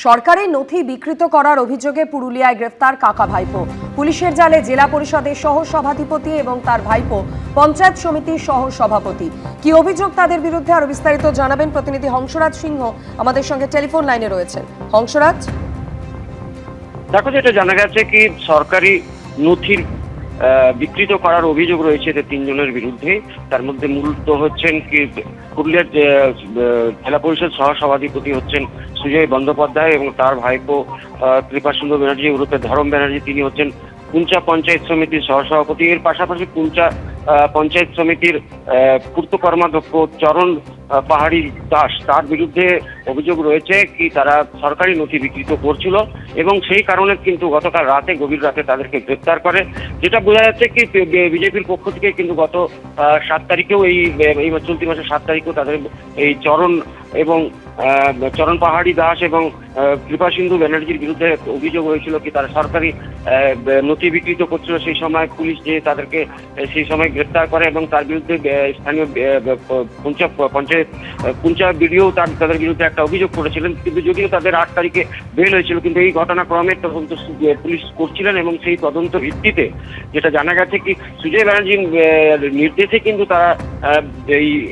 সরকারি নথি বিকৃত করার অভিযোগে পুরুলিয়ায় গ্রেফতার কাকা ভাইপো। পুলিশের জালে জেলা পরিষদের সহ সভাধিপতি এবং তার ভাইপো পঞ্চায়েত সমিতির সহ সভাপতি। কি অভিযোগ তাদের বিরুদ্ধে আরো বিস্তারিত জানাবেন প্রতিনিধি হংসরাজ সিংহ আমাদের সঙ্গে টেলিফোন লাইনে রয়েছেন। হংসরাজ, দেখো, যেটা জানা গেছে কি সরকারি নথির বিকৃত করার অভিযোগ রয়েছে তিনজনের বিরুদ্ধে। তার মধ্যে মূলত হচ্ছেন কি পুরুলিয়ার জেলা পরিষদ সহ সভাধিপতি হচ্ছেন সুজয় বন্দ্যোপাধ্যায় এবং তার ভাইপো কৃপাসুন্দর ব্যানার্জি ওরফে ধরম ব্যানার্জি। তিনি হচ্ছেন পুঞ্চা পঞ্চায়েত সমিতির সহসভাপতি। এর পাশাপাশি পুঞ্চা পঞ্চায়েত সমিতির পূর্ত কর্মাধ্যক্ষ চরণ পাহাড়ি দাস, তার বিরুদ্ধে অভিযোগ রয়েছে কি তারা সরকারি নথি বিকৃত করছিল এবং সেই কারণে কিন্তু গতকাল রাতে গভীর রাতে তাদেরকে গ্রেপ্তার করে। যেটা বোঝা যাচ্ছে কি বিজেপির পক্ষ থেকে কিন্তু গত 7 তারিখেও এই চলতি মাসের 7 তারিখেও তাদের এই চরণ পাহাড়ি দাস এবং কৃপাসিন্ধু ব্যানার্জির বিরুদ্ধে অভিযোগ হয়েছিল কি তারা সরকারি নথি বিকৃত করছিল। সেই সময় পুলিশ যে তাদেরকে সেই সময় গ্রেপ্তার করে এবং তার বিরুদ্ধে স্থানীয় পুঞ্চা বিডিও তাদের বিরুদ্ধে একটা অভিযোগ করেছিলেন। কিন্তু যদিও তাদের 8 তারিখে বেল হয়েছিল, কিন্তু এই ঘটনাক্রমে তদন্ত পুলিশ করছিলেন এবং সেই তদন্ত ভিত্তিতে যেটা জানা গেছে কি সুজয় ব্যানার্জির নির্দেশে কিন্তু তারা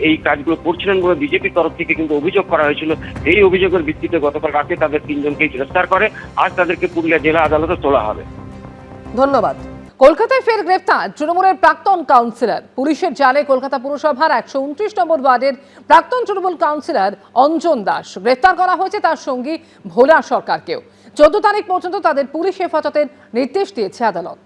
এই কাজগুলো করছিলেন বলে বিজেপির তরফ থেকে কিন্তু অভিযোগ করা হয়েছিল। এই অভিযোগের ভিত্তিতে গতকাল রাতে তাদের 3 জনকে গ্রেফতার করে। আজ তাদেরকে পুরুলিয়া জেলা আদালতে তোলা হবে। ধন্যবাদ। কলকাতায় ফের গ্রেফতার তৃণমূলের প্রাক্তন কাউন্সিলর। পুলিশের জালে কলকাতা পুরসভার 129 নম্বর ওয়ার্ডের প্রাক্তন তৃণমূল কাউন্সিলর অঞ্জন দাস গ্রেফতার করা হয়েছে, তার সঙ্গী ভোলা সরকারকেও। 14 তারিখ পর্যন্ত তাদের পুলিশ হেফাজতের নির্দেশ দিয়েছে আদালত।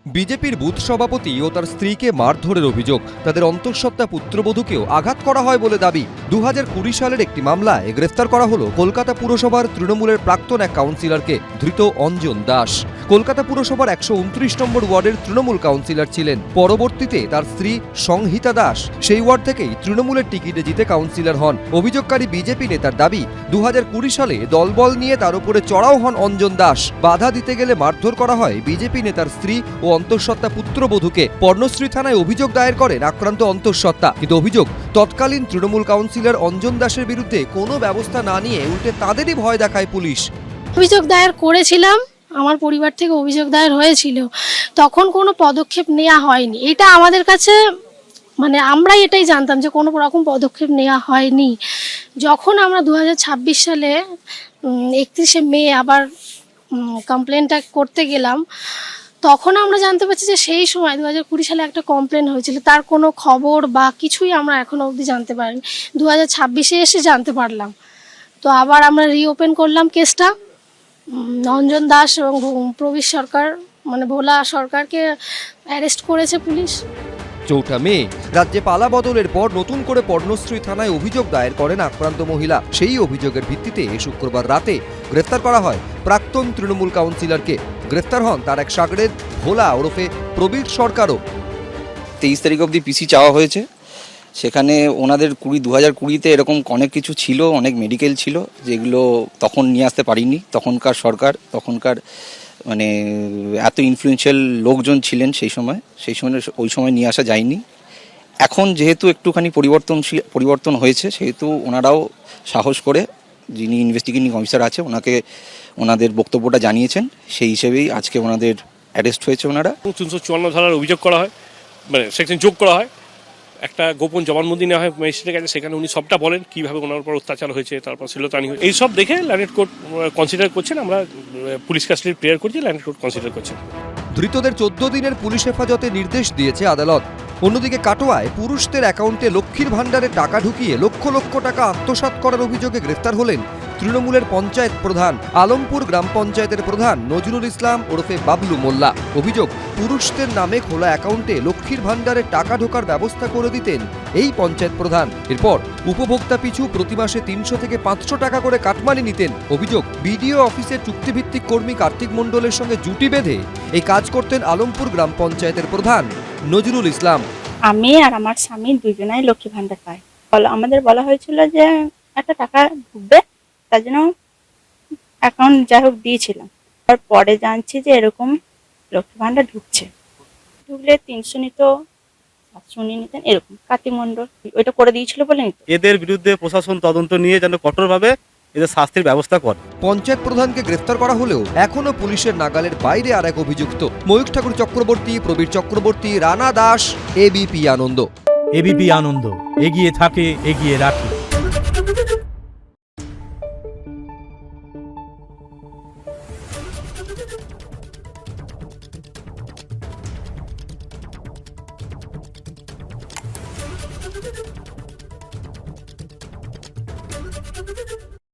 বিজেপির বুথ সভাপতি ও তার স্ত্রীকে মারধরের অভিযোগ, তাদের অন্তঃসত্ত্বা পুত্রবধূকেও আঘাত করা হয় বলে দাবি। 2020 সালের একটি মামলায় গ্রেফতার করা হলো কলকাতা পুরসভার তৃণমূলের প্রাক্তন এক কাউন্সিলরকে। ধৃত অঞ্জন দাস কলকাতা পুরসভার 129 নম্বর ওয়ার্ডের তৃণমূল কাউন্সিলর ছিলেন। পরবর্তীতে তার স্ত্রী সংহিতা দাস সেই ওয়ার্ড থেকেই তৃণমূলের টিকিটে জিতে কাউন্সিলর হন। অভিযোগকারী বিজেপি নেতার দাবি 2020 সালে দলবল নিয়ে তার উপরে চড়াও হন অঞ্জন দাস। বাধা দিতে গেলে মারধর করা হয় বিজেপি নেতার স্ত্রী ও অন্তঃসত্ত্বা পুত্রবধূকে। পর্ণশ্রী থানায় অভিযোগ দায়ের করেন আক্রান্ত অন্তঃসত্ত্বা, কিন্তু অভিযোগ তৎকালীন তৃণমূল কাউন্সিলর অঞ্জন দাসের বিরুদ্ধে কোনো ব্যবস্থা না নিয়ে উল্টে তাদেরই ভয় দেখায় পুলিশ। অভিযোগ দায়ের করেছিলাম, আমার পরিবার থেকে অভিযোগ দায়ের হয়েছিল, তখন কোনো পদক্ষেপ নেওয়া হয়নি। এটা আমাদের কাছে আমরাই এটাই জানতাম যে কোনো রকম পদক্ষেপ নেওয়া হয়নি। যখন আমরা 2026 সালে 31শে মে আবার কমপ্লেনটা করতে গেলাম, তখন আমরা জানতে পারছি যে সেই সময় 2020 সালে একটা কমপ্লেন হয়েছিল, তার কোনো খবর বা কিছুই আমরা এখনো অবধি জানতে পারিনি। 2026-এ এসে জানতে পারলাম। তো আবার আমরা রিওপেন করলাম কেসটা। অঞ্জন দাস এবং প্রবীর সরকার ভোলা সরকারকে অ্যারেস্ট করেছে পুলিশ। 4 মে রাজ্যে পালা বদলের পর নতুন করে পর্ণশ্রী থানায় অভিযোগ দায়ের করেন আক্রান্ত মহিলা। সেই অভিযোগের ভিত্তিতে শুক্রবার রাতে গ্রেফতার করা হয় প্রাক্তন তৃণমূল কাউন্সিলরকে। গ্রেফতার হন তার এক শাগরেদ ভোলা ওরফে প্রবীর সরকারও। 23 তারিখ অবধি পিসি চাওয়া হয়েছে। সেখানে ওনাদের 2020-তে এরকম অনেক কিছু ছিল, অনেক মেডিকেল ছিল যেগুলো তখন নিয়ে আসতে পারিনি। তখনকার সরকার, তখনকার এত ইনফ্লুয়েন্সিয়াল লোকজন ছিলেন ওই সময় নিয়ে আসা যায়নি। এখন যেহেতু একটুখানি পরিবর্তন হয়েছে, সেহেতু ওনারাও সাহস করে, যিনি ইনভেস্টিগেটিং অফিসার আছে ওনাকে ওনাদের বক্তব্যটা জানিয়েছেন। সেই হিসেবেই আজকে ওনাদের অ্যারেস্ট হয়েছে। ওনারা 354 ধারার অভিযোগ করা হয়, সেকশন যোগ করা হয়। একটা গোপন জবানবন্দি নেওয়া হয় ম্যাজিস্ট্রেটের কাছে, সেখানে উনি সবটা বলেন কীভাবে ওনার উপর অত্যাচার হয়েছে, তারপর শ্লীলতাহানি হয়েছে। এই সব দেখে ল্যান্ড কোর্ট কনসিডার করছেন। আমরা পুলিশ কাস্টডির প্রেয়ার করছি, ল্যান্ড কোর্ট কনসিডার করছেন। ধৃতদের 14 দিনের পুলিশ হেফাজতে নির্দেশ দিয়েছে আদালত। অন্যদিকে কাটোয়ায় পুরুষদের অ্যাকাউন্টে লক্ষ্মীর ভাণ্ডারে টাকা ঢুকিয়ে লক্ষ লক্ষ টাকা আত্মসাৎ করার অভিযোগে গ্রেফতার হলেন তৃণমূলের পঞ্চায়েত প্রধান আলমপুর গ্রাম পঞ্চায়েতের প্রধান নজরুল ইসলাম ওরফে বাবলু মোল্লা। অভিযোগ পুরুষদের নামে খোলা অ্যাকাউন্টে লক্ষ্মীর ভাণ্ডারে টাকা ঢোকার ব্যবস্থা করে দিতেন এই পঞ্চায়েত প্রধান। এরপর উপভোক্তা পিছু প্রতি মাসে 300 থেকে 500 টাকা করে কাটমানি নিতেন। অভিযোগ বিডিও অফিসের চুক্তিভিত্তিক কর্মী কার্তিক মণ্ডলের সঙ্গে জুটি বেঁধে এই কাজ করতেন আলমপুর গ্রাম পঞ্চায়েতের প্রধান নজরুল ইসলাম। আমি আর আমার স্বামী দুজনাই লক্ষ্মী ভাণ্ডার পাই। আমাদের বলা হয়েছিল যে একটা টাকা ঢুকবে, তার জন্য অ্যাকাউন্ট যাই হোক দিয়েছিলাম। পরে জানছি যে এরকম লক্ষ্মী ভাণ্ডার ঢুকলে 300 নিত, 700 নিতেন, এরকম কার্তিক মণ্ডল ওইটা করে দিয়েছিল বলে নিত। এদের বিরুদ্ধে প্রশাসন তদন্ত নিয়ে যেন কঠোরভাবে এদের শাস্তির ব্যবস্থা করে। পঞ্চায়েত প্রধানকে গ্রেফতার করা হলেও এখনো পুলিশের নাগালের বাইরে আর এক অভিযুক্ত। ময়ূখ ঠাকুর চক্রবর্তী, প্রবীর চক্রবর্তী, রানা দাস, এবিপি আনন্দ। এবিপি আনন্দ, এগিয়ে থাকে, এগিয়ে রাখে।